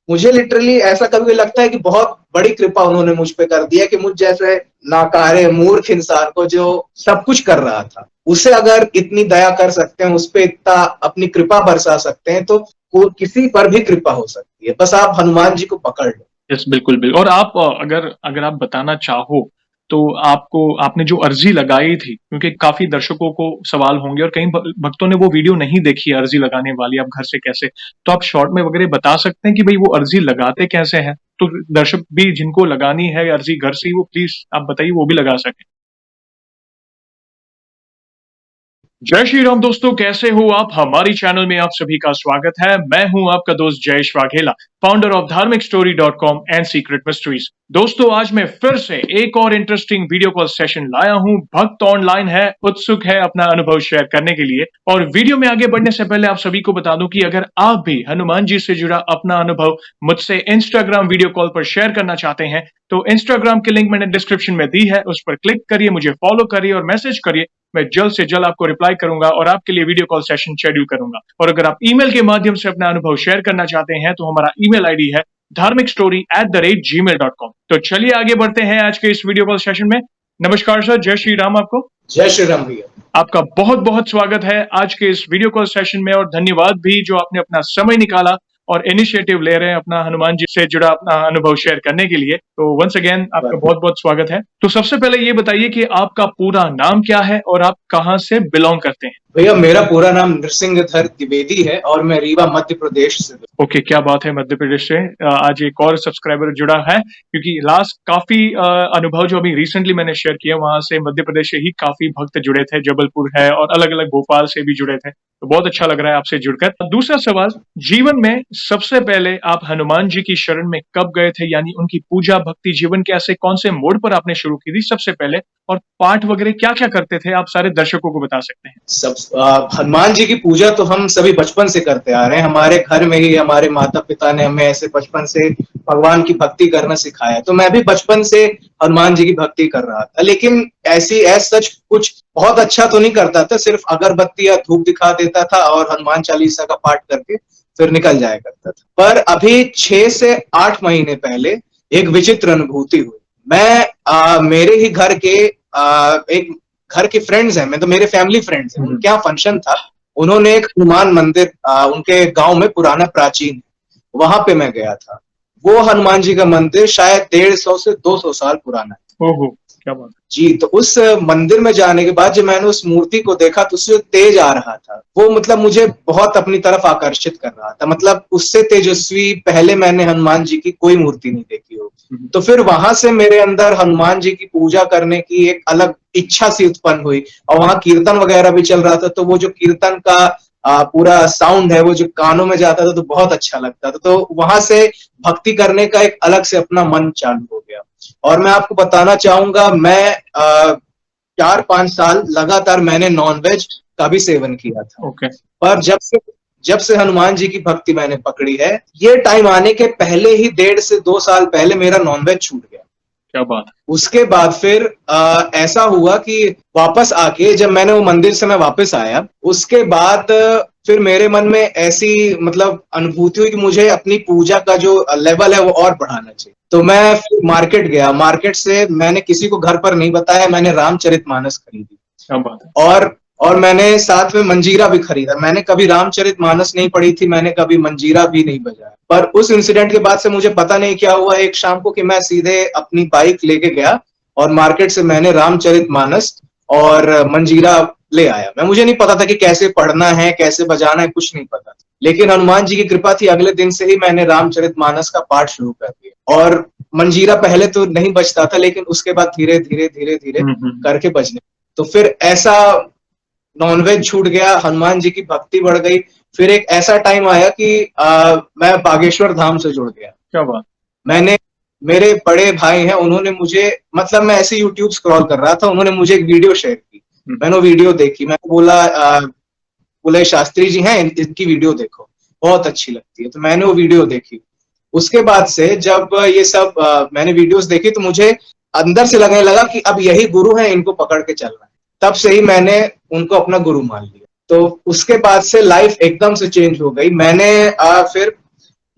मुझे लिटरली ऐसा कभी लगता है कि बहुत बड़ी कृपा उन्होंने मुझ पे कर दिया कि मुझ जैसे नाकारे मूर्ख इंसान को जो सब कुछ कर रहा था, उसे अगर इतनी दया कर सकते हैं, उस पे इतना अपनी कृपा बरसा सकते हैं, तो किसी पर भी कृपा हो सकती है। बस आप हनुमान जी को पकड़ लो। यस, बिल्कुल, बिल्कुल। और आप अगर अगर आप बताना चाहो, तो आपने जो अर्जी लगाई थी, क्योंकि काफी दर्शकों को सवाल होंगे और कई भक्तों ने वो वीडियो नहीं देखी है, अर्जी लगाने वाली, आप घर से कैसे, तो आप शॉर्ट में वगैरह बता सकते हैं कि भाई वो अर्जी लगाते कैसे हैं, तो दर्शक भी जिनको लगानी है अर्जी घर से ही, वो प्लीज आप बताइए, वो भी लगा सके। जय श्री राम दोस्तों, कैसे हो आप? हमारी चैनल में आप सभी का स्वागत है। मैं हूं आपका दोस्त जयेश वाघेला, फाउंडर ऑफ धार्मिकस्टोरी.com एंड सीक्रेट मिस्ट्रीज। दोस्तों, आज मैं फिर से एक और इंटरेस्टिंग वीडियो कॉल सेशन लाया हूं। भक्त ऑनलाइन है, उत्सुक है अपना अनुभव शेयर करने के लिए। और वीडियो में आगे बढ़ने से पहले आप सभी को बता दूं कि अगर आप भी हनुमान जी से जुड़ा अपना अनुभव मुझसे इंस्टाग्राम वीडियो कॉल पर शेयर करना चाहते हैं, तो इंस्टाग्राम की लिंक मैंने डिस्क्रिप्शन में दी है, उस पर क्लिक करिए, मुझे फॉलो करिए और मैसेज करिए। मैं जल्द से जल्द आपको रिप्लाई करूंगा और आपके लिए वीडियो कॉल सेशन शेड्यूल करूंगा। और अगर आप ईमेल के माध्यम से अपना अनुभव शेयर करना चाहते हैं, तो हमारा ईमेल आईडी है dharmikstory@gmail.com। तो चलिए आगे बढ़ते हैं आज के इस वीडियो कॉल सेशन में। नमस्कार सर, जय श्री राम आपको। जय श्री राम भैया। आपका बहुत बहुत स्वागत है आज के इस वीडियो कॉल सेशन में, और धन्यवाद भी जो आपने अपना समय निकाला और इनिशिएटिव ले रहे हैं अपना हनुमान जी से जुड़ा अपना अनुभव शेयर करने के लिए। तो वंस अगेन आपका बहुत बहुत स्वागत है। तो सबसे पहले ये बताइए कि आपका पूरा नाम क्या है और आप कहाँ से बिलोंग करते हैं? भैया, मेरा पूरा नाम नृसिंहधर द्विवेदी है और मैं रीवा मध्य प्रदेश से। ओके, क्या बात है, मध्य प्रदेश से आज एक और सब्सक्राइबर जुड़ा है, क्योंकि लास्ट काफी अनुभव जो अभी रिसेंटली मैंने शेयर किया, वहां से मध्य प्रदेश से ही काफी भक्त जुड़े थे, जबलपुर है और अलग अलग भोपाल से भी जुड़े थे। तो बहुत अच्छा लग रहा है आपसे जुड़कर। दूसरा सवाल, जीवन में सबसे पहले आप हनुमान जी की शरण में कब गए थे, यानी उनकी पूजा भक्ति जीवन के ऐसे कौन से मोड़ पर आपने शुरू की थी सबसे पहले, और पाठ वगैरह क्या क्या करते थे, आप सारे दर्शकों को बता सकते हैं? हनुमान जी की पूजा तो हम सभी बचपन से करते आ रहे हैं। हमारे घर में ही हमारे माता पिता ने हमें ऐसे बचपन से भगवान की भक्ति करना सिखाया, तो मैं भी बचपन से हनुमान जी की भक्ति कर रहा था। लेकिन ऐसी सच कुछ बहुत अच्छा तो नहीं करता था, सिर्फ अगरबत्ती या धूप दिखा देता था और हनुमान चालीसा का पाठ करके फिर निकल जाया करता था। पर अभी 6 से 8 महीने पहले एक विचित्र अनुभूति हुई। मैं मेरे ही घर के एक घर के फ्रेंड्स हैं, मैं तो मेरे फैमिली फ्रेंड्स हैं, उनके यहाँ फंक्शन था। उन्होंने एक हनुमान मंदिर उनके गांव में पुराना प्राचीन, वहां पे मैं गया था। वो हनुमान जी का मंदिर शायद 150 से 200 साल पुराना है। ओहो, क्या बात जी। तो उस मंदिर में जाने के बाद जब मैंने उस मूर्ति को देखा तो उससे तेज आ रहा था वो, मतलब मुझे बहुत अपनी तरफ आकर्षित कर रहा था। मतलब उससे तेजस्वी पहले मैंने हनुमान जी की कोई मूर्ति नहीं देखी हो। तो फिर वहां से मेरे अंदर हनुमान जी की पूजा करने की एक अलग इच्छा सी उत्पन्न हुई। और वहां कीर्तन वगैरह भी चल रहा था, तो वो जो कीर्तन का पूरा साउंड है वो जो कानों में जाता था तो बहुत अच्छा लगता था। तो वहां से भक्ति करने का एक अलग से अपना मन चालू हो गया। और मैं आपको बताना चाहूंगा, मैं 4-5 साल लगातार मैंने नॉनवेज का भी सेवन किया था। ओके। पर जब से हनुमान जी की भक्ति मैंने पकड़ी है, ये टाइम आने के पहले ही 1.5 से 2 साल पहले मेरा नॉनवेज छूट गया। क्या बात। उसके बाद फिर ऐसा हुआ कि वापस आके जब मैंने वो मंदिर से मैं वापस आया, उसके बाद फिर मेरे मन में ऐसी मतलब अनुभूति हुई कि मुझे अपनी पूजा का जो लेवल है वो और बढ़ाना चाहिए। तो मैं फिर मार्केट गया, मार्केट से मैंने किसी को घर पर नहीं बताया, मैंने रामचरितमानस खरीदी। क्या बात है। और मैंने साथ में मंजीरा भी खरीदा। मैंने कभी रामचरितमानस नहीं पढ़ी थी, मैंने कभी मंजीरा भी नहीं बजाया। पर उस इंसिडेंट के बाद से मुझे पता नहीं क्या हुआ, एक शाम को कि मैं सीधे अपनी बाइक लेके गया और मार्केट से मैंने रामचरितमानस और मंजीरा ले आया। मुझे नहीं पता था कि कैसे पढ़ना है, कैसे बजाना है, कुछ नहीं पता। लेकिन हनुमान जी की कृपा थी, अगले दिन से ही मैंने रामचरितमानस का पाठ शुरू कर दिया। और मंजीरा पहले तो नहीं बजता था, लेकिन उसके बाद धीरे धीरे धीरे धीरे करके बजने। तो फिर ऐसा नॉनवेज छूट गया, हनुमान जी की भक्ति बढ़ गई। फिर एक ऐसा टाइम आया कि मैं बागेश्वर धाम से जुड़ गया। क्या बात। मेरे बड़े भाई हैं, उन्होंने मुझे, मतलब मैं ऐसे यूट्यूब स्क्रॉल कर रहा था, उन्होंने मुझे एक वीडियो शेयर की। मैंने वो वीडियो देखी। मैंने बोला शास्त्री जी हैं, इनकी वीडियो देखो, बहुत अच्छी लगती है। तो मैंने वो वीडियो देखी। उसके बाद से जब ये सब मैंने वीडियोस देखी तो मुझे अंदर से लगने लगा कि अब यही गुरु है, इनको पकड़ के चलना है। तब से ही मैंने उनको अपना गुरु मान लिया। तो उसके बाद से लाइफ एकदम से चेंज हो गई। मैंने फिर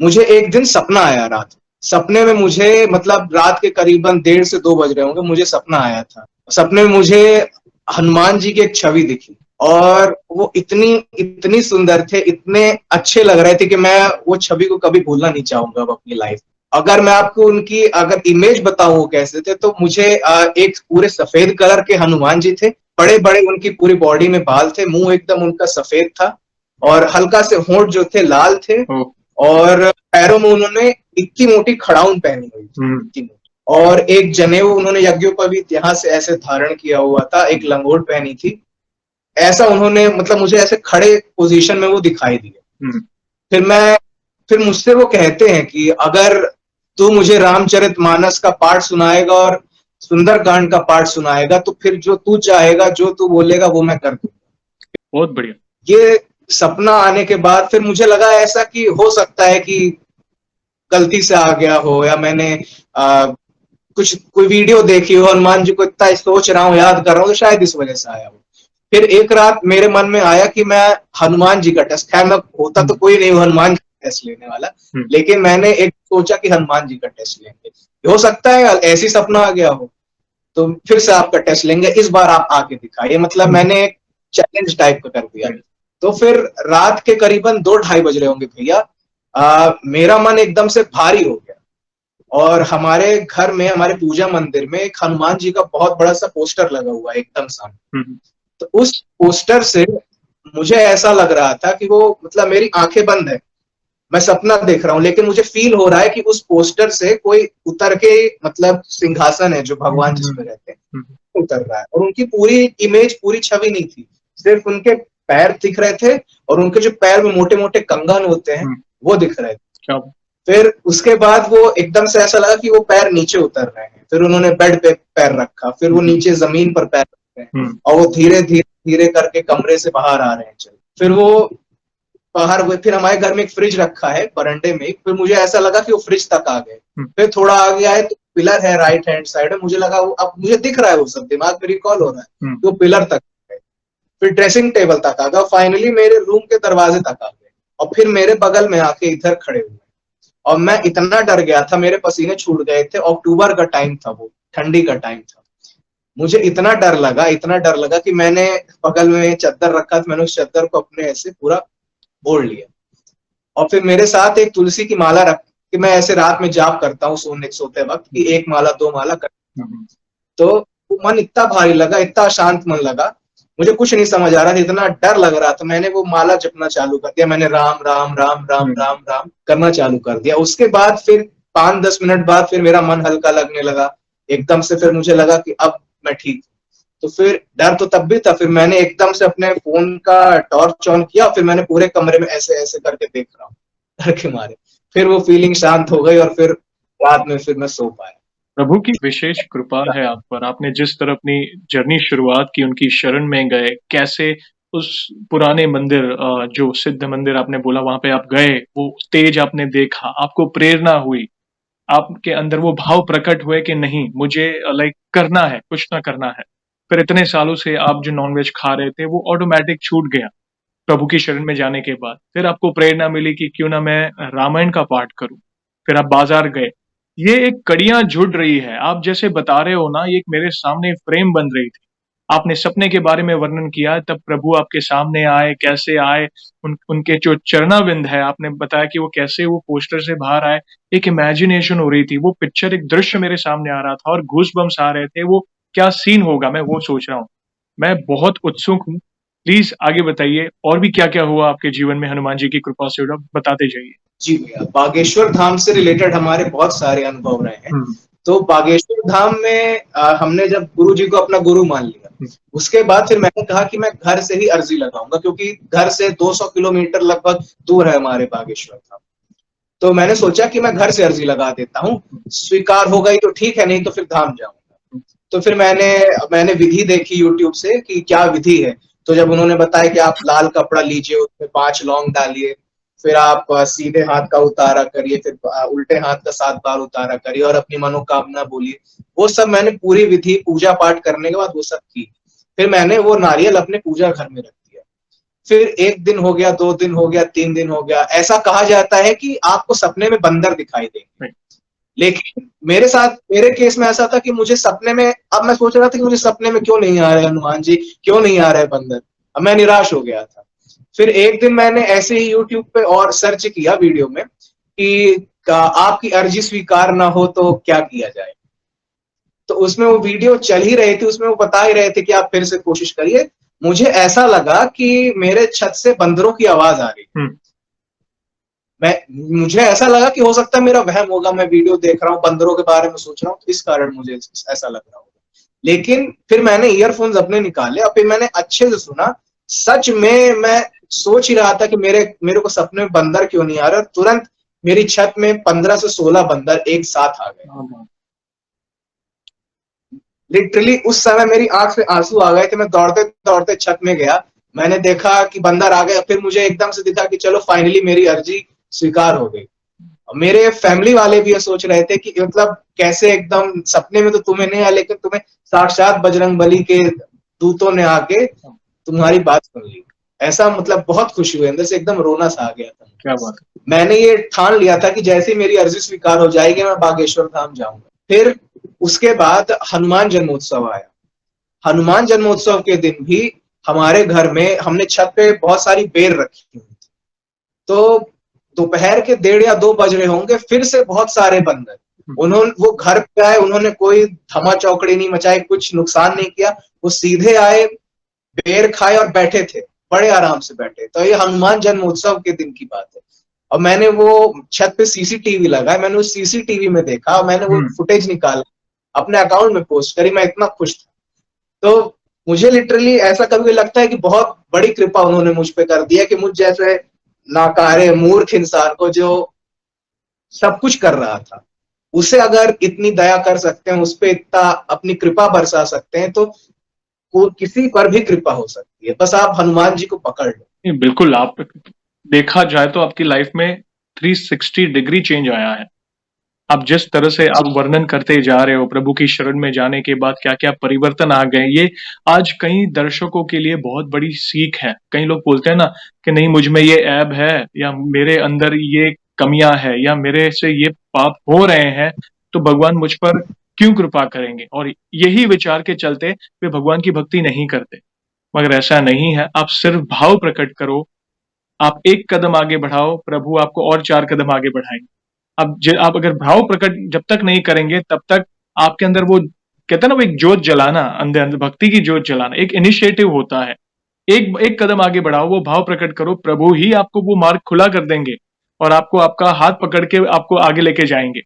मुझे एक दिन सपना आया रात। सपने में मुझे मतलब रात के करीबन 1:30 से 2 बज रहे होंगे, मुझे सपना आया था। सपने में मुझे हनुमान जी की एक छवि दिखी और वो इतनी इतनी सुंदर थे, इतने अच्छे लग रहे थे कि मैं वो छवि को कभी भूलना नहीं चाहूंगा अब अपनी लाइफ। अगर मैं आपको उनकी अगर इमेज बताऊं वो कैसे थे, तो मुझे एक पूरे सफेद कलर के हनुमान जी थे, बड़े बड़े उनकी पूरी बॉडी में बाल थे, मुंह एकदम उनका सफेद था और हल्का से होंठ जो थे लाल थे, ओ, और पैरों में उन्होंने इतनी मोटी खड़ाउन पहनी हुई थी, इतनी मोटी। और एक जनेऊ उन्होंने यज्ञोपवीत यहाँ से ऐसे धारण किया हुआ था, एक लंगोट पहनी थी। ऐसा उन्होंने मतलब मुझे ऐसे खड़े पोजीशन में वो दिखाई दिए। फिर मैं फिर मुझसे वो कहते हैं कि अगर तू मुझे रामचरितमानस का पाठ सुनाएगा और सुंदरकांड का पाठ सुनाएगा, तो फिर जो तू चाहेगा, जो तू बोलेगा, वो मैं कर दूंगा। बहुत बढ़िया। ये सपना आने के बाद फिर मुझे लगा ऐसा कि हो सकता है कि गलती से आ गया हो, या मैंने कुछ कोई वीडियो देखी हो, हनुमान जी को इतना सोच रहा हूँ, याद कर रहा हूँ, तो शायद इस वजह से आया हो। फिर एक रात मेरे मन में आया कि मैं हनुमान जी का टेस्ट, खैर मैं होता तो कोई नहीं हनुमान जी का टेस्ट लेने वाला, लेकिन मैंने एक सोचा कि हनुमान जी का टेस्ट लेंगे, हो सकता है ऐसी सपना आ गया हो, तो फिर से आपका टेस्ट लेंगे, इस बार आप आके दिखाइए। मतलब मैंने एक चैलेंज टाइप का कर दिया। तो फिर रात के करीबन 2-2:30 बज रहे होंगे भैया, मेरा मन एकदम से भारी हो गया और हमारे घर में, हमारे पूजा मंदिर में एक हनुमान जी का बहुत बड़ा सा पोस्टर लगा हुआ है एकदम सामने। तो उस पोस्टर से मुझे ऐसा लग रहा था कि वो मतलब मेरी आंखें बंद है, मैं सपना देख रहा हूँ, लेकिन मुझे फील हो रहा है कि उस पोस्टर से कोई उतर के, मतलब सिंहासन है जो भगवान जिसमें रहते हैं, उतर रहा है। और उनकी पूरी इमेज, पूरी छवि नहीं थी, सिर्फ उनके पैर दिख रहे थे और उनके जो पैर में मोटे मोटे कंगन होते हैं वो दिख रहे थे। फिर उसके बाद वो एकदम से ऐसा लगा कि वो पैर नीचे उतर रहे हैं। फिर उन्होंने बेड पे पैर रखा, फिर वो नीचे जमीन पर पैर रख रहे हैं और वो धीरे धीरे धीरे करके कमरे से बाहर आ रहे हैं। चल फिर वो बाहर हुए, फिर हमारे घर में एक फ्रिज रखा है बरंडे में, फिर मुझे ऐसा लगा कि वो फ्रिज तक आ गए। फिर थोड़ा आगे आए तो पिलर है राइट हैंड साइड में, मुझे लगा वो, अब मुझे दिख रहा है वो सब, दिमाग में रिकॉल हो रहा है तो पिलर तक गए, फिर ड्रेसिंग टेबल तक आ गया, फाइनली मेरे रूम के दरवाजे तक आ गए और फिर मेरे बगल में आके इधर खड़े हुए। और मैं इतना डर गया था, मेरे पसीने छूट गए थे, अक्टूबर का टाइम था, वो ठंडी का टाइम था। मुझे इतना डर लगा कि मैंने बगल में चादर रखा था, मैंने उस चादर को अपने ऐसे पूरा ओढ़ लिया। और फिर मेरे साथ एक तुलसी की माला रख कि मैं ऐसे रात में जाप करता हूँ सोते वक्त कि 1 माला 2 माला करता हूँ। तो मन इतना भारी लगा, इतना शांत मन लगा, मुझे कुछ नहीं समझ आ रहा था, इतना डर लग रहा था। मैंने वो माला जपना चालू कर दिया, मैंने राम राम राम राम राम राम करना चालू कर दिया। उसके बाद फिर 5-10 मिनट बाद फिर मेरा मन हल्का लगने लगा एकदम से। फिर मुझे लगा कि अब मैं ठीक। तो फिर डर तो तब भी था, फिर मैंने एकदम से अपने फोन का टॉर्च ऑन किया, फिर मैंने पूरे कमरे में ऐसे ऐसे करके देख रहा हूँ डर के मारे। फिर वो फीलिंग शांत हो गई और फिर रात में फिर मैं सो पाया। प्रभु की विशेष कृपा है आप पर। आपने जिस तरह अपनी जर्नी शुरुआत की, उनकी शरण में गए, कैसे उस पुराने मंदिर, जो सिद्ध मंदिर आपने बोला, वहां पे आप गए, वो तेज आपने देखा, आपको प्रेरणा हुई, आपके अंदर वो भाव प्रकट हुए कि नहीं, मुझे लाइक करना है, कुछ ना करना है। फिर इतने सालों से आप जो नॉनवेज खा रहे थे वो ऑटोमेटिक छूट गया प्रभु की शरण में जाने के बाद। फिर आपको प्रेरणा मिली कि क्यों ना मैं रामायण का पाठ करूं। फिर आप बाजार गए। ये एक कड़ियां जुड़ रही है। आप जैसे बता रहे हो ना, ये एक मेरे सामने फ्रेम बन रही थी। आपने सपने के बारे में वर्णन किया, तब प्रभु आपके सामने आए, कैसे आए, उनके जो चरणाविंद है, आपने बताया कि वो कैसे वो पोस्टर से बाहर आए। एक इमेजिनेशन हो रही थी, वो पिक्चर, एक दृश्य मेरे सामने आ रहा था और गूज बम्स आ रहे थे। वो क्या सीन होगा, मैं वो सोच रहा हूँ। मैं बहुत उत्सुक हूँ। प्लीज आगे बताइए, और भी क्या क्या हुआ आपके जीवन में हनुमान जी की कृपा से, बताते जाइए। जी भैया, बागेश्वर धाम से रिलेटेड हमारे बहुत सारे अनुभव रहे हैं। तो बागेश्वर धाम में हमने जब गुरु जी को अपना गुरु मान लिया, उसके बाद फिर मैंने कहा कि मैं घर से ही अर्जी लगाऊंगा, क्योंकि घर से 200 किलोमीटर लगभग दूर है हमारे बागेश्वर धाम। तो मैंने सोचा कि मैं घर से अर्जी लगा देता हूँ, स्वीकार हो गई तो ठीक है, नहीं तो फिर धाम जाऊंगा। तो फिर मैंने विधि देखी यूट्यूब से कि क्या विधि है। तो जब उन्होंने बताया कि आप लाल कपड़ा लीजिए, उसमें 5 लौंग डालिए, फिर आप सीधे हाथ का उतारा करिए, फिर उल्टे हाथ का 7 बार उतारा करिए और अपनी मनोकामना बोलिए। वो सब मैंने पूरी विधि पूजा पाठ करने के बाद वो सब की। फिर मैंने वो नारियल अपने पूजा घर में रख दिया। फिर 1 दिन हो गया, 2 दिन हो गया, 3 दिन हो गया, ऐसा कहा जाता है कि आपको सपने में बंदर दिखाई देंगे। लेकिन मेरे केस में ऐसा था कि मुझे सपने में, अब मैं सोच रहा था कि मुझे सपने में क्यों नहीं आ रहे हनुमान जी, क्यों नहीं आ रहे बंदर। अब मैं निराश हो गया था। फिर एक दिन मैंने ऐसे ही यूट्यूब पे और सर्च किया वीडियो में कि आपकी अर्जी स्वीकार ना हो तो क्या किया जाए। तो उसमें वो वीडियो चल ही रही थी, उसमें वो बता ही रहे थे कि आप फिर से कोशिश करिए। मुझे ऐसा लगा कि मेरे छत से बंदरों की आवाज आ रही। मुझे ऐसा लगा कि हो सकता है मेरा वहम होगा, मैं वीडियो देख रहा हूँ, बंदरों के बारे में सोच रहा हूँ, तो इस कारण मुझे ऐसा लग रहा होगा। लेकिन फिर मैंने ईयरफोन्स अपने निकाले और फिर मैंने अच्छे से सुना। सच में मैं सोच ही रहा था कि मेरे को सपने में बंदर क्यों नहीं आ रहा। तुरंत मेरी छत में 15 से 16 बंदर एक साथ आ गए। लिटरली उस समय मेरी आंख से आंसू आ गए थे। मैं दौड़ते दौड़ते छत में गया, मैंने देखा कि बंदर आ गए। फिर मुझे एकदम से दिखा कि चलो फाइनली मेरी अर्जी स्वीकार हो गई। मेरे फैमिली वाले भी ये सोच रहे थे कि मतलब कैसे एकदम सपने में तो तुम्हें नहीं आया, लेकिन तुम्हें साक्षात बजरंगबली के दूतों ने आके तुम्हारी बात सुन ली। ऐसा मतलब बहुत खुशी हुई, अंदर से एकदम रोना सा आ गया था। क्या बात है। मैंने ये ठान लिया था कि जैसे मेरी अर्जी स्वीकार हो जाएगी मैं बागेश्वर धाम जाऊंगा। फिर उसके बाद हनुमान जन्मोत्सव आया। हनुमान जन्मोत्सव के दिन भी हमारे घर में हमने छत पे बहुत सारी बेर रखी हुई थी। तो दोपहर के 1:30 या 2 बज रहे होंगे, फिर से बहुत सारे बंदर वो घर पे आए। उन्होंने कोई धमा चौकड़ी नहीं मचाई, कुछ नुकसान नहीं किया। वो सीधे आए, बेर खाए और बैठे थे, बड़े आराम से बैठे। तो ये हनुमान जन्मोत्सव के दिन की बात है। और मैंने वो छत पे सीसीटीवी लगाया, मैंने उस सीसीटीवी में देखा और मैंने वो फुटेज निकाला, अपने अकाउंट में पोस्ट करी। मैं इतना खुश था। तो मुझे लिटरली ऐसा कभी लगता है कि बहुत बड़ी कृपा उन्होंने मुझ पे कर दिया कि मुझ जैसे नाकारे मूर्ख इंसान को, जो सब कुछ कर रहा था, उसे अगर इतनी दया कर सकते हैं, उस पे इतना अपनी कृपा बरसा सकते हैं, तो किसी पर भी कृपा हो सकती है। बस आप हनुमान जी को पकड़ लो। बिल्कुल, आप देखा जाए तो आपकी लाइफ में 360 डिग्री चेंज आया है। आप जिस तरह से आप वर्णन करते जा रहे हो प्रभु की शरण में जाने के बाद क्या क्या परिवर्तन आ गए, ये आज कई दर्शकों के लिए बहुत बड़ी सीख है। कई लोग बोलते हैं ना कि नहीं मुझ में ये ऐब है, या मेरे अंदर ये कमियां है, या मेरे से ये पाप हो रहे हैं, तो भगवान मुझ पर क्यों कृपा करेंगे, और यही विचार के चलते वे भगवान की भक्ति नहीं करते। मगर ऐसा नहीं है, आप सिर्फ भाव प्रकट करो, आप एक कदम आगे बढ़ाओ, प्रभु आपको और 4 कदम आगे बढ़ाएंगे। आप अगर भाव प्रकट जब तक नहीं करेंगे, तब तक आपके अंदर वो कहते हैं ना, वो एक जोत जलाना, अंदर अंदर भक्ति की जोत जलाना एक इनिशिएटिव होता है। एक कदम आगे बढ़ाओ, वो भाव प्रकट करो, प्रभु ही आपको वो मार्ग खुला कर देंगे और आपको आपका हाथ पकड़ के आपको आगे लेके जाएंगे,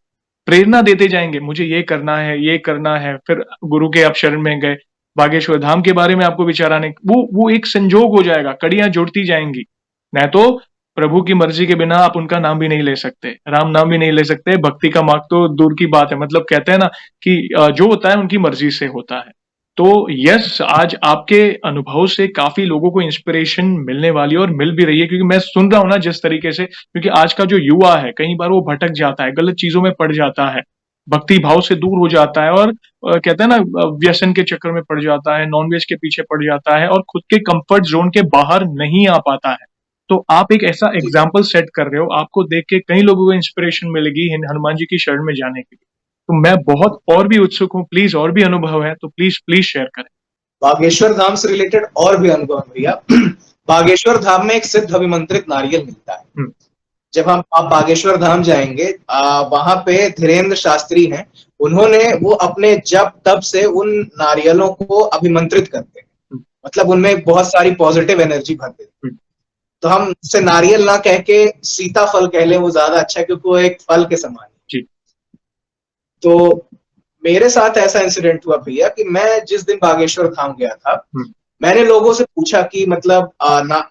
प्रेरणा देते जाएंगे, मुझे ये करना है, ये करना है। फिर गुरु के आप शरण में गए, बागेश्वर धाम के बारे में आपको विचार आने, वो एक संजोग हो जाएगा, कड़ियां जुड़ती जाएंगी। नहीं तो प्रभु की मर्जी के बिना आप उनका नाम भी नहीं ले सकते, राम नाम भी नहीं ले सकते, भक्ति का मार्ग तो दूर की बात है। मतलब कहते हैं ना कि जो होता है उनकी मर्जी से होता है। तो यस, आज आपके अनुभव से काफी लोगों को इंस्पिरेशन मिलने वाली है और मिल भी रही है, क्योंकि मैं सुन रहा हूं ना जिस तरीके से, क्योंकि आज का जो युवा है कई बार वो भटक जाता है, गलत चीजों में पड़ जाता है, भक्ति भाव से दूर हो जाता है, और कहते हैं ना व्यसन के चक्कर में पड़ जाता है, नॉनवेज के पीछे पड़ जाता है, और खुद के कंफर्ट जोन के बाहर नहीं आ पाता है। तो आप एक ऐसा एग्जाम्पल सेट कर रहे हो, आपको देख के कई लोगों को इंस्पिरेशन मिलेगी हनुमान जी की शरण में जाने के लिए। तो मैं बहुत और भी उत्सुक हूँ, प्लीज, और भी अनुभव है तो प्लीज प्लीज शेयर करें। बागेश्वर धाम से रिलेटेड और भी अनुभव भैया। बागेश्वर धाम में एक सिद्ध अभिमंत्रित नारियल मिलता है। जब आप बागेश्वर धाम जाएंगे, वहां पे धीरेन्द्र शास्त्री हैं, उन्होंने वो अपने जप तप से उन नारियलों को अभिमंत्रित करते हैं, मतलब उनमें बहुत सारी पॉजिटिव एनर्जी भर देते हैं। तो हम उसे नारियल ना कह के सीताफल कह लें, वो ज्यादा अच्छा है, क्योंकि वो एक फल के समान है। तो मेरे साथ ऐसा इंसिडेंट हुआ भैया कि मैं जिस दिन बागेश्वर धाम गया था, मैंने लोगों से पूछा कि मतलब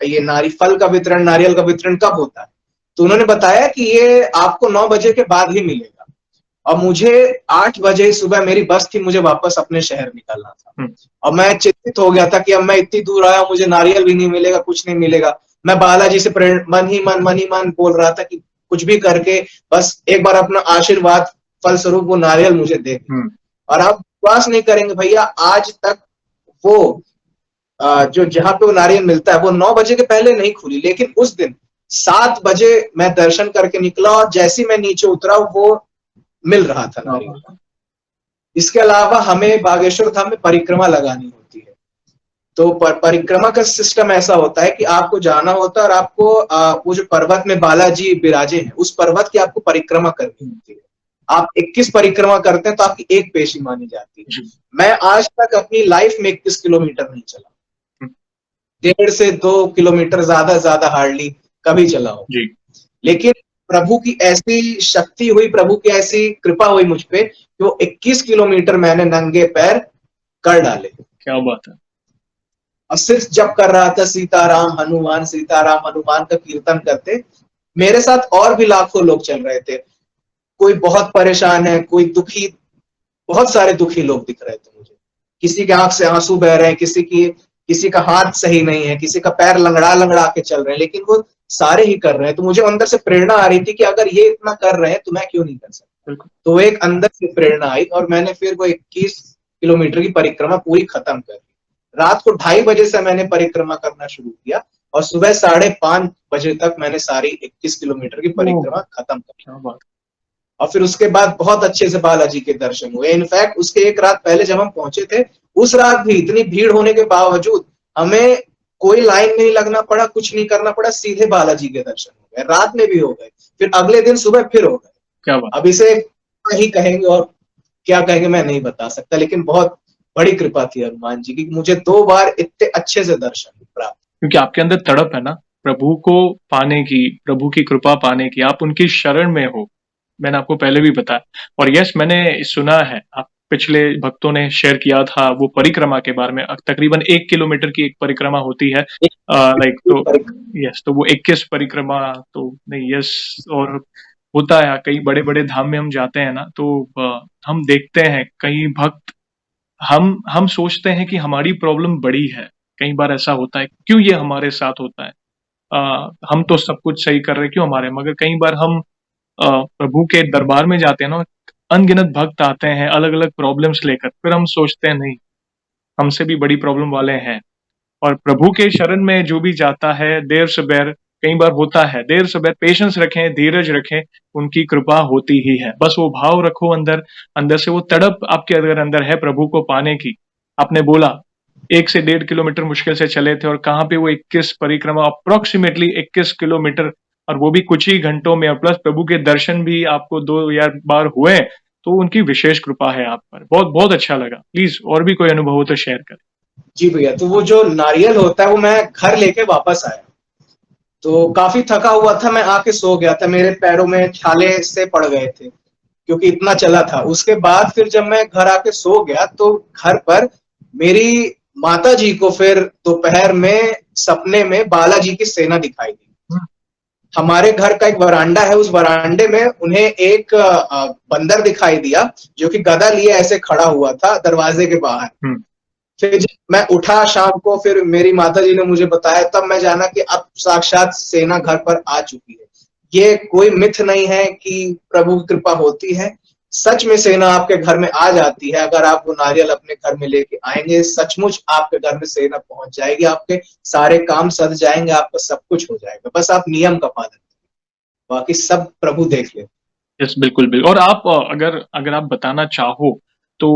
ये फल का वितरण, नारियल का वितरण कब होता है। तो उन्होंने बताया कि ये आपको 9 बजे के बाद ही मिलेगा। और मुझे 8 बजे सुबह मेरी बस थी, मुझे वापस अपने शहर निकलना था। और मैं चिंतित हो गया था कि अब मैं इतनी दूर आया, मुझे नारियल भी नहीं मिलेगा, कुछ नहीं मिलेगा। मैं बालाजी से मन ही मन बोल रहा था कि कुछ भी करके बस एक बार अपना आशीर्वाद फलस्वरूप वो नारियल मुझे दे। और आप विश्वास नहीं करेंगे भैया, आज तक वो जो जहां पे वो नारियल मिलता है वो 9 बजे के पहले नहीं खुली, लेकिन उस दिन 7 बजे मैं दर्शन करके निकला और जैसे ही मैं नीचे उतरा वो मिल रहा था नारियल। इसके अलावा हमें बागेश्वर धाम में परिक्रमा लगानी होती है। तो परिक्रमा का सिस्टम ऐसा होता है कि आपको जाना होता है और आपको वो जो पर्वत में बालाजी विराजे हैं उस पर्वत की आपको परिक्रमा करनी होती है। आप 21 परिक्रमा करते हैं तो आपकी एक पेशी मानी जाती है। मैं आज तक अपनी लाइफ में 21 किलोमीटर नहीं चला, 1.5 से 2 किलोमीटर ज्यादा हार्डली कभी चला हो, लेकिन प्रभु की ऐसी शक्ति हुई, प्रभु की ऐसी कृपा हुई मुझ पे कि वो 21 किलोमीटर मैंने नंगे पैर कर डाले। क्या बात है। और सिर्फ जब कर रहा था सीताराम हनुमान का कीर्तन करते, मेरे साथ और भी लाखों लोग चल रहे थे। कोई बहुत परेशान है, कोई दुखी, बहुत सारे दुखी लोग दिख रहे थे मुझे। किसी के आंख से आंसू बह रहे हैं, किसी का हाथ सही नहीं है, किसी का पैर लंगड़ा के चल रहे हैं, लेकिन वो सारे ही कर रहे हैं। तो मुझे अंदर से प्रेरणा आ रही थी कि अगर ये इतना कर रहे हैं तो मैं क्यों नहीं कर सकता। तो एक अंदर से प्रेरणा आई और मैंने फिर वो 21 किलोमीटर की परिक्रमा पूरी खत्म कर दी। रात को 2:30 बजे से मैंने परिक्रमा करना शुरू किया और सुबह 5:30 बजे तक मैंने सारी 21 किलोमीटर की परिक्रमा खत्म कर दी। और फिर उसके बाद बहुत अच्छे से बालाजी के दर्शन हुए। इनफैक्ट उसके एक रात पहले जब हम पहुंचे थे, उस रात भी इतनी भीड़ होने के बावजूद हमें कोई लाइन नहीं लगना पड़ा, कुछ नहीं करना पड़ा, सीधे बालाजी के दर्शन हो गए। रात में भी हो गए, फिर अगले दिन सुबह फिर हो गए। क्या बात। अब इसे ही कहेंगे और क्या कहेंगे मैं नहीं बता सकता, लेकिन बहुत बड़ी कृपा थी हनुमान जी की, मुझे 2 बार इतने अच्छे से दर्शन प्राप्त। क्योंकि आपके अंदर तड़प है ना प्रभु को पाने की, प्रभु की कृपा पाने की, आप उनकी शरण में हो। मैंने आपको पहले भी बताया। और यस, मैंने सुना है, आप पिछले भक्तों ने शेयर किया था वो परिक्रमा के बारे में। तकरीबन 1 किलोमीटर की एक परिक्रमा होती है, लाइक, तो यस, तो वो 21 परिक्रमा तो नहीं, यस। और होता है कई बड़े बड़े धाम में हम जाते हैं ना, तो हम देखते हैं कई भक्त, हम सोचते हैं कि हमारी प्रॉब्लम बड़ी है। कई बार ऐसा होता है, क्यों ये हमारे साथ होता है, हम तो सब कुछ सही कर रहे, क्यों हमारे। मगर कई बार हम प्रभु के दरबार में जाते हैं ना, अनगिनत भक्त आते हैं अलग अलग प्रॉब्लम्स लेकर, फिर हम सोचते हैं नहीं, हमसे भी बड़ी प्रॉब्लम वाले हैं। और प्रभु के शरण में जो भी जाता है, देर सबेर, कई बार होता है देर सबेर, पेशेंस रखें, धीरज रखें, उनकी कृपा होती ही है। बस वो भाव रखो अंदर से वो तड़प आपके अगर अंदर है प्रभु को पाने की। आपने बोला 1 से 1.5 किलोमीटर मुश्किल से चले थे, और कहाँ पे वो 21 परिक्रमा, अप्रोक्सीमेटली 21 किलोमीटर, और वो भी कुछ ही घंटों में, और प्लस प्रभु के दर्शन भी आपको 2 या बार हुए, तो उनकी विशेष कृपा है आप पर। बहुत बहुत अच्छा लगा। प्लीज और भी कोई अनुभव हो तो शेयर करें। जी भैया, तो वो जो नारियल होता है वो मैं घर लेके वापस आया, तो काफी थका हुआ था, मैं आके सो गया था, मेरे पैरों में छाले से पड़ गए थे क्योंकि इतना चला था। उसके बाद फिर जब मैं घर आके सो गया तो घर पर मेरी माता जी को फिर दोपहर में सपने में बालाजी की सेना दिखाई दी। हमारे घर का एक वरांडा है, उस वरांडे में उन्हें एक बंदर दिखाई दिया जो कि गदा लिए ऐसे खड़ा हुआ था दरवाजे के बाहर। फिर जब मैं उठा शाम को, फिर मेरी माता जी ने मुझे बताया, तब मैं जाना कि अब साक्षात सेना घर पर आ चुकी है। ये कोई मिथ नहीं है कि प्रभु की कृपा होती है, सच में सेना आपके घर में आ जाती है। अगर आप वो नारियल अपने घर में लेके आएंगे, सचमुच आपके घर में सेना पहुंच जाएगी, आपके सारे काम सध जाएंगे, आपका सब कुछ हो जाएगा। बस आप नियम का पालन करें, बाकी सब प्रभु देख ले। यस, बिल्कुल बिल्कुल। और आप अगर आप बताना चाहो तो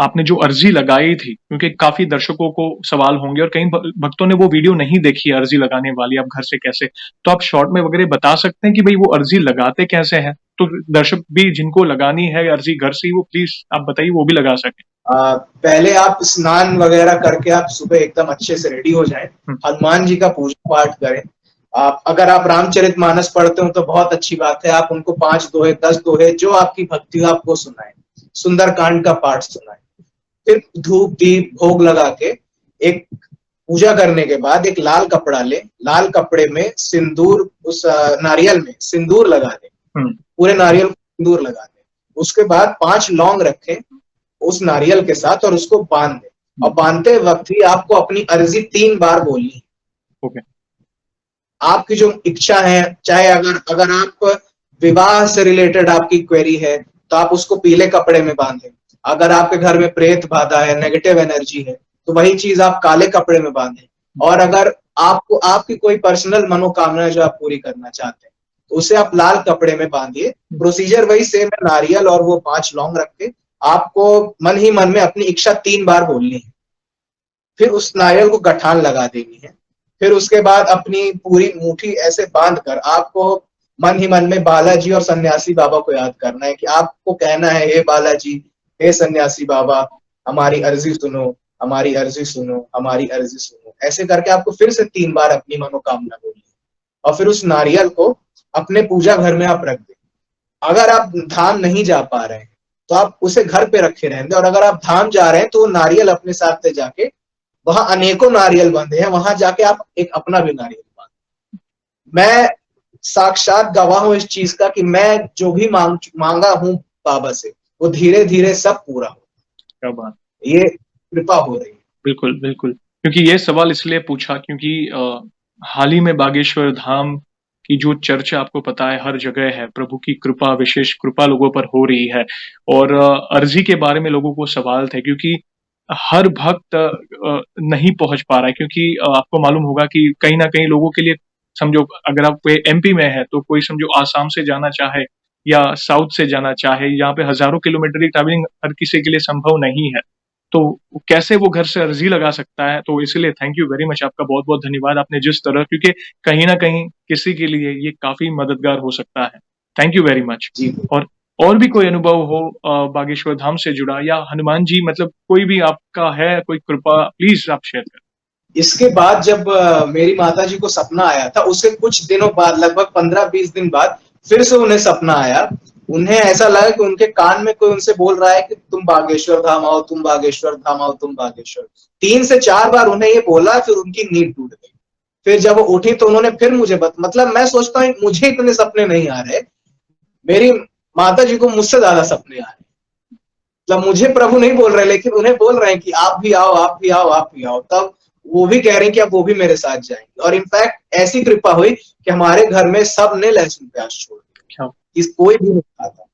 आपने जो अर्जी लगाई थी, क्योंकि काफी दर्शकों को सवाल होंगे और कई भक्तों ने वो वीडियो नहीं देखी है अर्जी लगाने वाली, आप घर से कैसे, तो आप शॉर्ट में वगैरह बता सकते हैं कि भाई वो अर्जी लगाते कैसे हैं, तो दर्शक भी जिनको लगानी है अर्जी घर से ही, वो प्लीज आप बताइए, वो भी लगा सके। पहले आप स्नान वगैरह करके आप सुबह एकदम अच्छे से रेडी हो जाएं, हनुमान जी का पूजा पाठ करें। अगर आप रामचरितमानस पढ़ते हो तो बहुत अच्छी बात है, आप उनको 5 दोहे 10 दोहे जो आपकी भक्ति हो आपको सुनाएं, सुंदरकांड का पाठ सुनाएं। फिर धूप दीप भोग लगा के एक पूजा करने के बाद एक लाल कपड़ा ले, लाल कपड़े में सिंदूर, उस नारियल में सिंदूर लगा दे, पूरे नारियल को सिंदूर लगा दे। उसके बाद 5 लौंग रखें उस नारियल के साथ और उसको बांध दे, और बांधते वक्त ही आपको अपनी अर्जी 3 बार बोलनी है। ओके। आपकी जो इच्छा है, चाहे अगर आप विवाह से रिलेटेड आपकी क्वेरी है तो आप उसको पीले कपड़े में बांधें। अगर आपके घर में प्रेत बाधा है, नेगेटिव एनर्जी है, तो वही चीज आप काले कपड़े में बांधें। और अगर आपको आपकी कोई पर्सनल मनोकामना है जो आप पूरी करना चाहते हैं तो उसे आप लाल कपड़े में बांधिए। प्रोसीजर वही सेम है, नारियल और वो 5 लौंग रख के आपको मन ही मन में अपनी इच्छा 3 बार बोलनी है। फिर उस नारियल को गठान लगा देनी है। फिर उसके बाद अपनी पूरी मुट्ठी ऐसे बांध कर आपको मन ही मन में बालाजी और सन्यासी बाबा को याद करना है कि आपको कहना है, हे बालाजी, हे सन्यासी बाबा, हमारी अर्जी सुनो, हमारी अर्जी सुनो, हमारी अर्जी सुनो। ऐसे करके आपको फिर से 3 बार अपनी मनोकामना बोलनी है और फिर उस नारियल को अपने पूजा घर में आप रख दें। अगर आप धाम नहीं जा पा रहे हैं तो आप उसे घर पे रखे रहेंगे, और अगर आप धाम जा रहे हैं तो नारियल अपने साथ ले जाके, वहां अनेकों नारियल बंधे हैं, वहां जाके आप एक अपना भी नारियल बांधे। मैं साक्षात गवाह हूं इस चीज का कि मैं जो भी मांगा हूं बाबा से वो धीरे धीरे सब पूरा हो। क्या बात। ये कृपा हो रही है। बिल्कुल, बिल्कुल। क्योंकि ये सवाल इसलिए पूछा क्योंकि हाल ही में बागेश्वर धाम की जो चर्चा आपको पता है हर जगह है, प्रभु की कृपा, विशेष कृपा लोगों पर हो रही है। और अर्जी के बारे में लोगों को सवाल थे क्योंकि हर भक्त नहीं पहुंच पा रहा है क्योंकि आपको मालूम होगा कि कहीं ना कहीं लोगों के लिए, समझो अगर आप एमपी में है तो कोई समझो आसाम से जाना चाहे या साउथ से जाना चाहे, यहाँ पे हजारों किलोमीटर की ट्रैवलिंग हर किसी के लिए संभव नहीं है, तो कैसे वो घर से अर्जी लगा सकता है। तो इसलिए थैंक यू वेरी मच, आपका बहुत बहुत धन्यवाद। आपने जिस तरह, क्योंकि कहीं ना कहीं किसी के लिए ये काफी मददगार हो सकता है। Thank you very much. जी। और भी कोई अनुभव हो बागेश्वर धाम से जुड़ा या हनुमान जी, मतलब कोई भी आपका है कोई कृपा, प्लीज आप शेयर करें। इसके बाद जब मेरी माता जी को सपना आया था, उसके कुछ दिनों बाद, लगभग 15-20 दिन बाद फिर से उन्हें सपना आया। उन्हें ऐसा लगा कि उनके कान में कोई उनसे बोल रहा है कि तुम बागेश्वर धाम आओ, तुम बागेश्वर धाम आओ, तुम बागेश्वर। 3 से 4 बार उन्हें ये बोला, फिर उनकी नींद टूट गई। फिर जब वो उठी तो उन्होंने फिर मुझे मतलब मैं सोचता हूँ मुझे इतने सपने नहीं आ रहे, मेरी माता जी को मुझसे ज्यादा सपने आ रहे। मतलब मुझे प्रभु नहीं बोल रहे, लेकिन उन्हें बोल रहे हैं कि आप भी आओ, आप भी आओ, आप भी आओ। तब वो भी कह रहे हैं कि अब वो भी मेरे साथ जाएंगे। और इनफैक्ट ऐसी कृपा हुई कि हमारे घर में सब ने लहसुन प्याज छोड़ दिया, कोई भी नहीं खाता।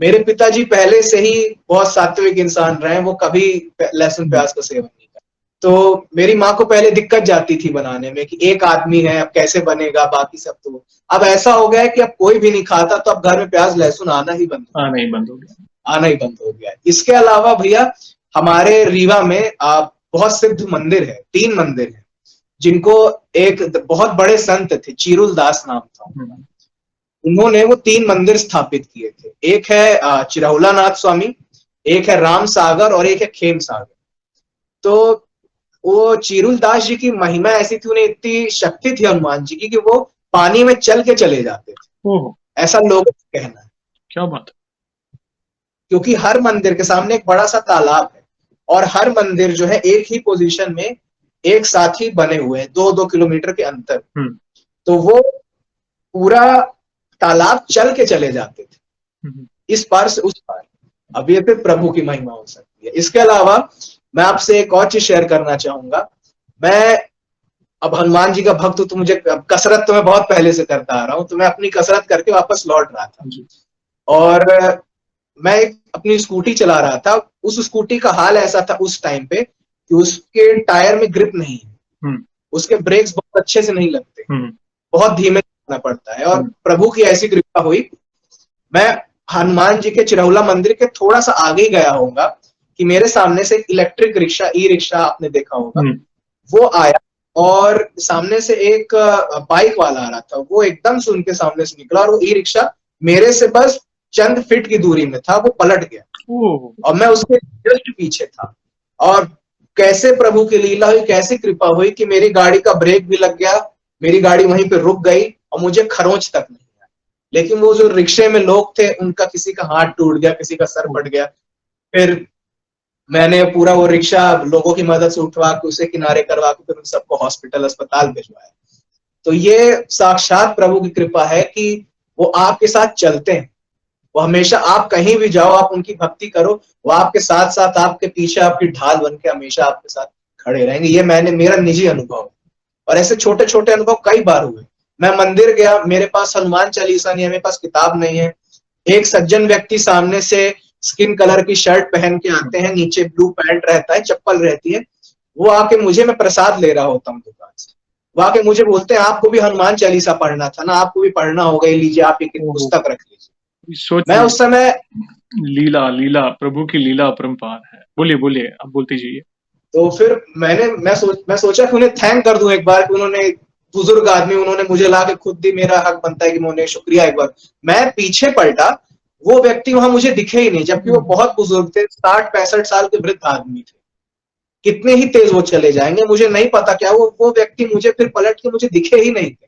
मेरे पिताजी पहले से ही बहुत सात्विक इंसान रहे, वो कभी लहसुन प्याज का सेवन नहीं करते। तो मेरी माँ को पहले दिक्कत जाती थी बनाने में कि एक आदमी है, अब कैसे बनेगा, बाकी सब। तो अब ऐसा हो गया है कि अब कोई भी नहीं खाता, तो अब घर में प्याज लहसुन आना ही बंद हो गया। इसके अलावा भैया हमारे रीवा में बहुत सिद्ध मंदिर है, 3 मंदिर है, जिनको एक बहुत बड़े संत थे, चीरुल दास नाम था, उन्होंने वो 3 मंदिर स्थापित किए थे। एक है चिरहुला नाथ स्वामी, एक है राम सागर और एक है खेम सागर। तो वो चीरुल दास जी की महिमा ऐसी थी, उन्हें इतनी शक्ति थी हनुमान जी की कि वो पानी में चल के चले जाते थे, ऐसा लोगों का कहना है। क्या बात। क्योंकि हर मंदिर के सामने एक बड़ा सा तालाब है और हर मंदिर जो है एक ही पोजीशन में एक साथ ही बने हुए हैं, 2-2 किलोमीटर के अंतर। तो वो पूरा तालाब चल के चले जाते थे, इस पार से उस पार। अब ये फिर प्रभु की महिमा हो सकती है। इसके अलावा मैं आपसे एक और चीज शेयर करना चाहूंगा। मैं अब हनुमान जी का भक्त हूं, तो मुझे कसरत तो मैं बहुत पहले से करता आ रहा हूं, तो मैं अपनी कसरत करके वापस लौट रहा था और मैं अपनी स्कूटी चला रहा था। उस स्कूटी का हाल ऐसा था उस टाइम पे कि उसके टायर में ग्रिप नहीं है, उसके ब्रेक्स बहुत अच्छे से नहीं लगते, बहुत धीमे चलाना पड़ता है। और प्रभु की ऐसी कृपा हुई, मैं हनुमान जी के चिरहुला मंदिर के थोड़ा सा आगे ही गया होगा कि मेरे सामने से इलेक्ट्रिक रिक्शा, ई रिक्शा आपने देखा होगा, वो आया और सामने से एक बाइक वाला आ रहा था। वो एकदम से उनके सामने से निकला और वो ई रिक्शा मेरे से बस चंद फीट की दूरी में था, वो पलट गया और मैं उसके जस्ट पीछे था। और कैसे प्रभु की लीला हुई, कैसे कृपा हुई कि मेरी गाड़ी का ब्रेक भी लग गया, मेरी गाड़ी वहीं पे रुक गई और मुझे खरोंच तक नहीं आया। लेकिन वो जो रिक्शे में लोग थे, उनका किसी का हाथ टूट गया, किसी का सर फट गया। फिर मैंने पूरा वो रिक्शा लोगों की मदद से उठवा के उसे किनारे करवा के फिर उन सबको हॉस्पिटल, अस्पताल भिजवाया। तो ये साक्षात प्रभु की कृपा है कि वो आपके साथ चलते हैं। वो हमेशा, आप कहीं भी जाओ, आप उनकी भक्ति करो, वो आपके साथ साथ, आपके पीछे, आपकी ढाल बन के हमेशा आपके साथ खड़े रहेंगे। ये मेरा निजी अनुभव है और ऐसे छोटे छोटे अनुभव कई बार हुए। मैं मंदिर गया, मेरे पास हनुमान चालीसा नहीं है, मेरे पास किताब नहीं है, एक सज्जन व्यक्ति सामने से स्किन कलर की शर्ट पहन के आते हैं, नीचे ब्लू पैंट रहता है, चप्पल रहती है। वो आके मुझे, मैं प्रसाद ले रहा होता हूँ दुकान से, वो आके मुझे बोलते हैं आपको भी हनुमान चालीसा पढ़ना था ना, आपको भी पढ़ना होगा, लीजिए आप एक ओहो, पुस्तक रख लीजिए। मैं सोचिए, उस समय, लीला लीला प्रभु की लीला अपरंपार है। बोलिए बोलिए, आप बोलते जाइए। तो फिर मैं सोचा कि उन्हें थैंक कर दूं एक बार, कि उन्होंने, बुजुर्ग आदमी, उन्होंने मुझे ला के खुद दी, मेरा हक बनता है कि मैं उन्हें शुक्रिया एक बार। मैं पीछे पलटा, वो व्यक्ति वहां मुझे दिखे ही नहीं, जबकि वो बहुत बुजुर्ग थे, 60-65 साल के वृद्ध आदमी थे। कितने ही तेज वो चले जाएंगे मुझे नहीं पता, क्या वो व्यक्ति मुझे फिर पलट के मुझे दिखे ही नहीं थे।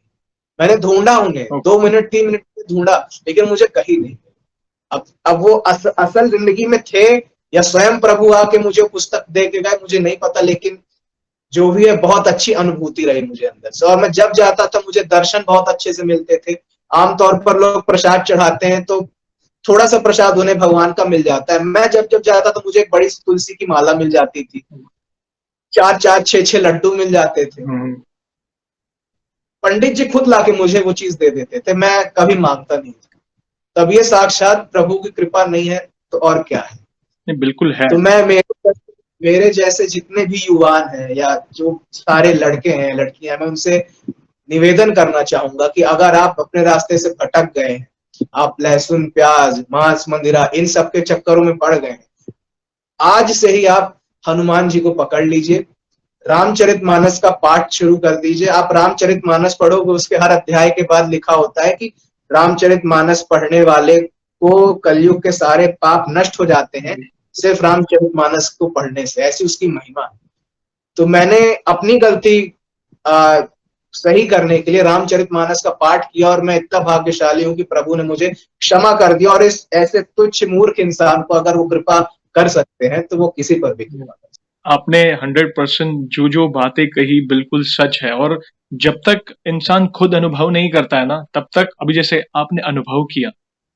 मैंने ढूंढा उन्हें, 2 मिनट 3 मिनट ढूंढा, लेकिन मुझे कहीं नहीं। अब वो असल जिंदगी में थे या स्वयं प्रभु आके मुझे पुस्तक दे के गए, मुझे नहीं पता, लेकिन जो भी है बहुत अच्छी अनुभूति रही मुझे अंदर से। और मैं जब जाता था मुझे दर्शन बहुत अच्छे से मिलते थे। आमतौर पर लोग प्रसाद चढ़ाते हैं तो थोड़ा सा प्रसाद उन्हें भगवान का मिल जाता है, मैं जब जब जाता तो मुझे एक बड़ी तुलसी की माला मिल जाती थी, 4-4 6-6 लड्डू मिल जाते थे। हम्म, पंडित जी खुद लाके मुझे वो चीज दे देते थे, मैं कभी मांगता नहीं था। तब ये साक्षात प्रभु की कृपा नहीं है तो और क्या है। नहीं, बिल्कुल है। तो मैं, मेरे जैसे जितने भी युवान हैं या जो सारे लड़के हैं लड़कियां, मैं उनसे निवेदन करना चाहूंगा कि अगर आप अपने रास्ते से भटक गए हैं, आप लहसुन प्याज मांस मंदिरा इन सब के चक्करों में पड़ गए हैं, आज से ही आप हनुमान जी को पकड़ लीजिए, रामचरितमानस का पाठ शुरू कर दीजिए। आप रामचरितमानस पढ़ोगे, उसके हर अध्याय के बाद लिखा होता है कि रामचरितमानस पढ़ने वाले को कलयुग के सारे पाप नष्ट हो जाते हैं सिर्फ रामचरितमानस को पढ़ने से, ऐसी उसकी महिमा है। तो मैंने अपनी गलती सही करने के लिए रामचरितमानस का पाठ किया, और मैं इतना भाग्यशाली हूं कि प्रभु ने मुझे क्षमा कर दिया। और इस ऐसे तुच्छ मूर्ख इंसान को अगर वो कृपा कर सकते हैं तो वो किसी पर भी कृपा कर सकते आपने 100% जो जो बातें कही बिल्कुल सच है। और जब तक इंसान खुद अनुभव नहीं करता है ना, तब तक, अभी जैसे आपने अनुभव किया,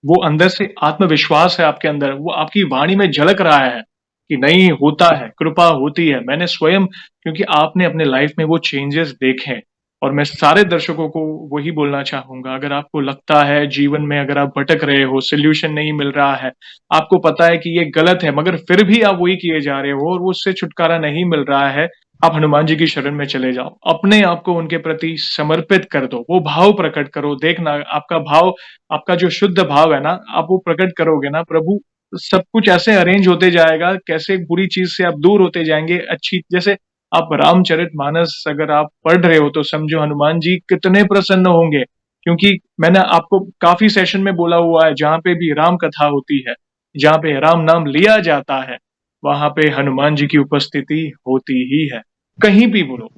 वो अंदर से आत्मविश्वास है आपके अंदर, वो आपकी वाणी में झलक रहा है कि नहीं, होता है, कृपा होती है। मैंने स्वयं, क्योंकि आपने अपने लाइफ में वो चेंजेस देखे हैं। और मैं सारे दर्शकों को वही बोलना चाहूंगा, अगर आपको लगता है जीवन में अगर आप भटक रहे हो, सोल्यूशन नहीं मिल रहा है, आपको पता है कि ये गलत है, मगर फिर भी आप वही किए जा रहे हो और उससे छुटकारा नहीं मिल रहा है, आप हनुमान जी की शरण में चले जाओ, अपने आप को उनके प्रति समर्पित कर दो, वो भाव प्रकट करो। देखना, आपका भाव, आपका जो शुद्ध भाव है ना, आप वो प्रकट करोगे ना, प्रभु सब कुछ ऐसे अरेंज होते जाएगा, कैसे बुरी चीज से आप दूर होते जाएंगे, अच्छी, जैसे आप रामचरितमानस अगर आप पढ़ रहे हो तो समझो हनुमान जी कितने प्रसन्न होंगे। क्योंकि मैंने आपको काफी सेशन में बोला हुआ है, जहां पे भी राम कथा होती है, जहां पे राम नाम लिया जाता है, वहां पे हनुमान जी की उपस्थिति होती ही है, कहीं भी बोलो।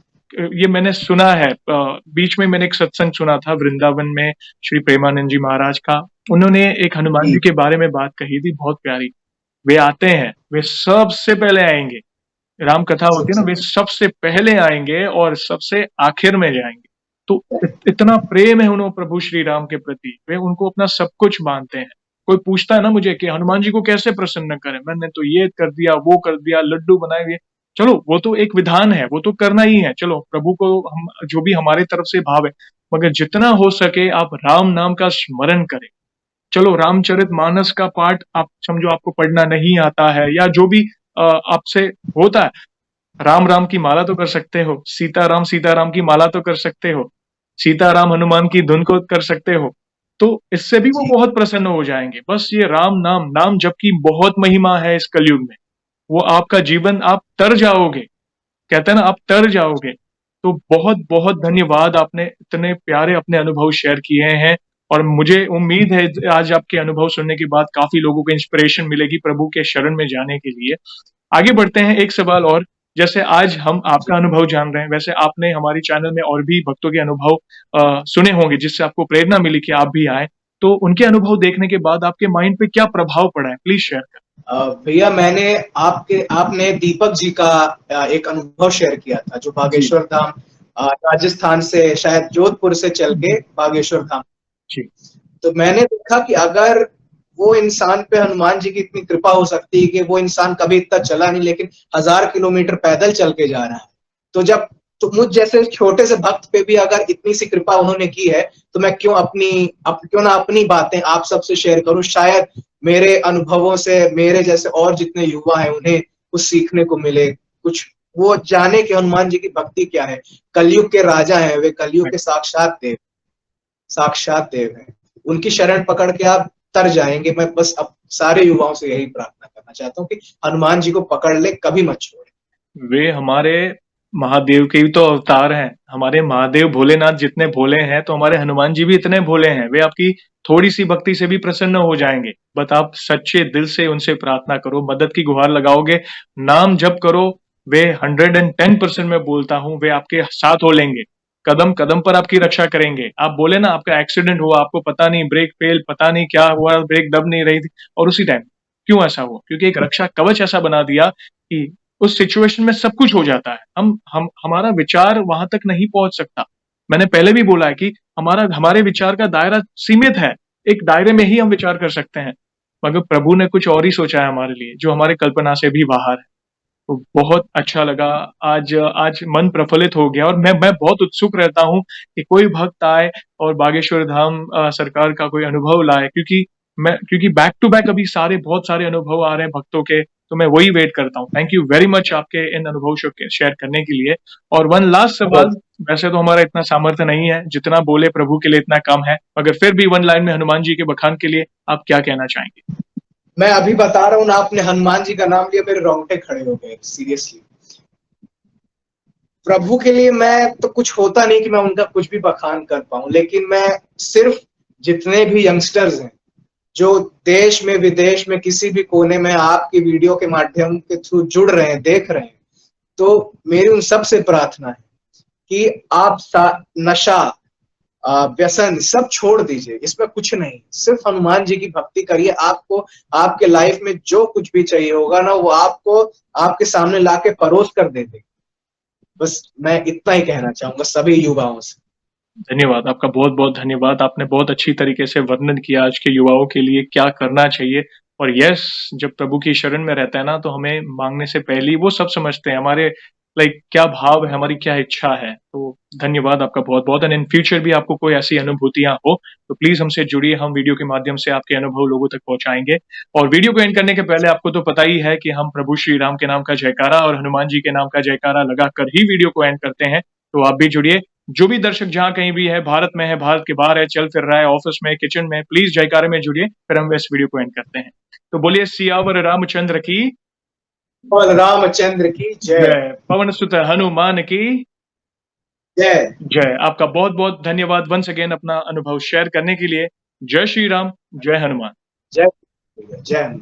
ये मैंने सुना है, बीच में मैंने एक सत्संग सुना था वृंदावन में, श्री प्रेमानंद जी महाराज का। उन्होंने एक हनुमान जी हैं। के बारे में बात कही थी, बहुत प्यारी। वे आते हैं, वे सबसे पहले आएंगे, राम कथा होती है ना, सबसे वे सबसे पहले आएंगे और सबसे आखिर में जाएंगे। तो इतना प्रेम है उन्होंने प्रभु श्री राम के प्रति, वे उनको अपना सब कुछ मानते हैं। कोई पूछता है ना मुझे कि हनुमान जी को कैसे प्रसन्न करें, मैंने तो ये कर दिया, वो कर दिया, लड्डू बनाए हुए, चलो वो तो एक विधान है, वो तो करना ही है, चलो प्रभु को हम जो भी हमारे तरफ से भाव है, मगर जितना हो सके आप राम नाम का स्मरण करें। चलो रामचरित मानस का पाठ आप समझो आपको पढ़ना नहीं आता है, या जो भी आपसे होता है, राम राम की माला तो कर सकते हो, सीता राम की माला तो कर सकते हो, सीता राम हनुमान की धुन को कर सकते हो, तो इससे भी वो जी। बहुत प्रसन्न हो जाएंगे। बस ये राम नाम, नाम जप की बहुत महिमा है इस कलयुग में, वो आपका जीवन, आप तर जाओगे, कहते हैं ना, आप तर जाओगे। तो बहुत बहुत धन्यवाद, आपने इतने प्यारे अपने अनुभव शेयर किए हैं। और मुझे उम्मीद है आज आपके अनुभव सुनने के बाद काफी लोगों को इंस्पिरेशन मिलेगी प्रभु के शरण में जाने के लिए। आगे बढ़ते हैं, एक सवाल और, जैसे आज हम आपका अनुभव जान रहे हैं, वैसे आपने हमारे चैनल में और भी भक्तों के अनुभव सुने होंगे जिससे आपको प्रेरणा मिली कि आप भी आए। तो उनके अनुभव देखने के बाद आपके माइंड पे क्या प्रभाव पड़ा है, प्लीज शेयर करें। भैया, आपने दीपक जी का एक अनुभव शेयर किया था, जो जी बागेश्वर धाम, राजस्थान से शायद जोधपुर से चल के बागेश्वर धाम। जी तो मैंने देखा कि अगर वो इंसान पे हनुमान जी की इतनी कृपा हो सकती है कि वो इंसान कभी इतना चला नहीं, लेकिन 1000 किलोमीटर पैदल चल के जा रहा है। तो जब तो मुझ जैसे छोटे से भक्त पे भी अगर इतनी सी कृपा उन्होंने की है, तो मैं क्यों ना अपनी बातें आप सबसे शेयर करूं। शायद मेरे अनुभवों से मेरे जैसे और जितने युवा हैं उन्हें कुछ सीखने को मिले, कुछ वो जाने कि हनुमान जी की भक्ति क्या है। कलयुग के राजा हैं वे, कलयुग के साक्षात देव हैं। उनकी शरण पकड़ के आप तर जाएंगे। मैं बस अब सारे युवाओं से यही प्रार्थना करना चाहता हूँ कि हनुमान जी को पकड़ ले, कभी मत छोड़े। वे हमारे महादेव के ही तो अवतार हैं। हमारे महादेव भोलेनाथ जितने भोले हैं, तो हमारे हनुमान जी भी इतने भोले हैं। वे आपकी थोड़ी सी भक्ति से भी प्रसन्न हो जाएंगे। बस आप सच्चे दिल से उनसे प्रार्थना करो, मदद की गुहार लगाओगे, नाम जप करो। वे 110% मैं बोलता हूँ, वे आपके साथ हो लेंगे, कदम कदम पर आपकी रक्षा करेंगे। आप बोले ना, आपका एक्सीडेंट हुआ, आपको पता नहीं, ब्रेक फेल, पता नहीं क्या हुआ, ब्रेक दब नहीं रही थी, और उसी टाइम क्यों ऐसा हुआ? क्योंकि एक रक्षा कवच ऐसा बना दिया कि उस सिचुएशन में सब कुछ हो जाता है। हम हमारा विचार वहां तक नहीं पहुंच सकता। मैंने पहले भी बोला है कि हमारे विचार का दायरा सीमित है। एक दायरे में ही हम विचार कर सकते हैं, मगर प्रभु ने कुछ और ही सोचा है हमारे लिए, जो हमारे कल्पना से भी बाहर है। तो बहुत अच्छा लगा। आज आज मन प्रफुल्लित हो गया, और मैं बहुत उत्सुक रहता हूँ कि कोई भक्त आए और बागेश्वर धाम सरकार का कोई अनुभव लाए, क्योंकि बैक टू बैक अभी बहुत सारे अनुभव आ रहे हैं भक्तों के। तो मैं वही वेट करता हूँ। थैंक यू वेरी मच आपके इन अनुभव शेयर करने के लिए। और वन लास्ट सवाल, वैसे तो हमारा इतना सामर्थ्य नहीं है, जितना बोले प्रभु के लिए इतना कम है, मगर फिर भी वन लाइन में हनुमान जी के बखान के लिए आप क्या कहना चाहेंगे? मैं अभी बता रहा हूँ ना, आपने हनुमान जी का नाम लिया, मेरे रोंगटे खड़े हो गए सीरियसली। प्रभु के लिए मैं तो कुछ होता नहीं कि मैं उनका कुछ भी बखान कर पाऊं, लेकिन मैं सिर्फ जितने भी यंगस्टर्स हैं जो देश में विदेश में किसी भी कोने में आपकी वीडियो के माध्यम के थ्रू जुड़ रहे हैं, देख रहे हैं, तो मेरी उन सब से प्रार्थना है कि आप नशा, व्यसन सब छोड़ दीजिए। इसमें कुछ नहीं, सिर्फ हनुमान जी की भक्ति करिए। आपको आपके लाइफ में जो कुछ भी चाहिए होगा ना, वो आपको आपके सामने लाके परोस कर दे देंगे। बस मैं इतना ही कहना चाहूंगा सभी युवाओं से। धन्यवाद आपका, बहुत बहुत धन्यवाद। आपने बहुत अच्छी तरीके से वर्णन किया आज के युवाओं के लिए क्या करना चाहिए। और यस, जब प्रभु की शरण में रहता है ना, तो हमें मांगने से पहले ही वो सब समझते हैं, हमारे क्या भाव है, हमारी क्या इच्छा है। तो धन्यवाद आपका बहुत बहुत। एंड इन फ्यूचर भी आपको कोई ऐसी अनुभूतियां हो, तो प्लीज हमसे जुड़िए। हम वीडियो के माध्यम से आपके अनुभव लोगों तक पहुंचाएंगे। और वीडियो को एंड करने के पहले आपको तो पता ही है कि हम प्रभु श्री राम के नाम का जयकारा और हनुमान जी के नाम का जयकारा लगाकर ही वीडियो को एंड करते हैं। तो आप भी जुड़िए। जो भी दर्शक जहां कहीं भी है, भारत में है, भारत के बाहर है, चल फिर रहा है, ऑफिस में, किचन में, प्लीज जयकारे में जुड़िए। फिर हम इस वीडियो को एंड करते हैं। तो बोलिए सियावर रामचंद्र की और रामचंद्र की जय। जय, पवन सुत हनुमान की जय। जय। आपका बहुत बहुत धन्यवाद वंस अगेन अपना अनुभव शेयर करने के लिए। जय श्री राम, जय हनुमान। जय। जय।